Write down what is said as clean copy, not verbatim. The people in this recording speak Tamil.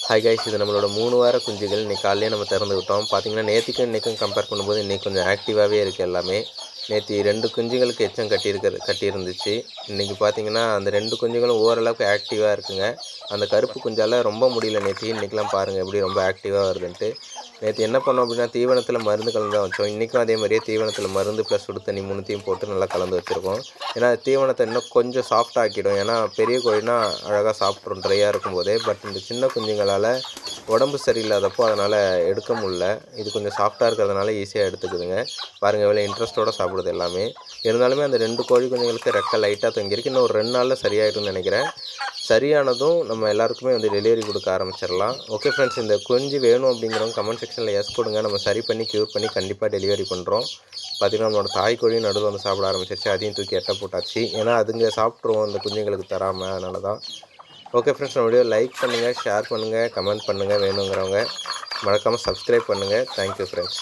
ஹாய் கைஸ், இது நம்மளோட 3 வார குஞ்சுகள். இன்றைக்கி காலையிலே நம்ம திறந்து விட்டோம். பார்த்திங்கன்னா நேற்றுக்கும் இன்றைக்கும் கம்பேர் பண்ணும்போது இன்றைக்கி கொஞ்சம் ஆக்டிவாகவே இருக்குது எல்லாமே. நேற்று 2 குஞ்சுகளுக்கு எச்சம் கட்டியிருந்துச்சு. இன்றைக்கி பார்த்திங்கன்னா அந்த 2 குஞ்சுகளும் ஓரளவுக்கு ஆக்டிவாக இருக்குங்க. அந்த கருப்பு குஞ்சால் ரொம்ப முடியல நேற்று. இன்றைக்கெலாம் பாருங்கள் எப்படி ரொம்ப ஆக்டிவாக வருதுன்ட்டு. நேற்று என்ன பண்ணோம் அப்படின்னா, தீவனத்தில் மருந்து கலந்து தான் வச்சோம். இன்றைக்கும் அதே மாதிரியே தீவனத்தில் மருந்து ப்ளஸ் சுடு தண்ணி 3த்தையும் போட்டு நல்லா கலந்து வச்சுருக்கோம். ஏன்னா தீவனத்தை இன்னும் கொஞ்சம் சாஃப்ட் ஆக்கிடும். ஏன்னா பெரிய கோழினா அழகாக சாப்பிட்ரும் ட்ரையாக இருக்கும்போதே. பட் இந்த சின்ன குஞ்சுங்களால் உடம்பு சரியில்லாதப்போ அதனால் எடுக்க முடியல. இது கொஞ்சம் சாஃப்டாக இருக்கிறதுனால ஈஸியாக எடுத்துக்குதுங்க. பாருங்கள் எவ்வளோ இன்ட்ரெஸ்ட்டோடு சாப்பிடுது எல்லாமே. இருந்தாலுமே அந்த 2 கோழி குஞ்சுங்களுக்கு ரெக்கை லைட்டாக தொங்கியிருக்கு. இன்னும் ஒரு 2 நாளில் சரியாயிடும்னு நினைக்கிறேன். சரியானதும் நம்ம எல்லாருக்குமே டெலிவரி கொடுக்க ஆரம்பிச்சிடலாம். ஓகே ஃப்ரெண்ட்ஸ், இந்த குஞ்சு வேணும் அப்படிங்கிறவங்க கமெண்ட் செக்ஷனில் எஸ் கொடுங்க. நம்ம சரி பண்ணி க்யூர் பண்ணி கண்டிப்பாக டெலிவரி பண்ணுறோம். பார்த்திங்கன்னா நம்மளோட தாய் கோழியும் நடுவில் சாப்பிட ஆரம்பிச்சிருச்சு. அதையும் தூக்கி எட்ட போட்டாச்சு. ஏன்னா அதுங்க சாப்பிட்ருவோம் இந்த குஞ்சுங்களுக்கு தராமல். அதனால தான். ஓகே ஃப்ரெண்ட்ஸ், நம்ம வீடியோ லைக் பண்ணுங்கள், ஷேர் பண்ணுங்கள், கமெண்ட் பண்ணுங்கள். வேணுங்கிறவங்க மறக்காமல் சப்ஸ்கிரைப் பண்ணுங்கள். Thank you friends.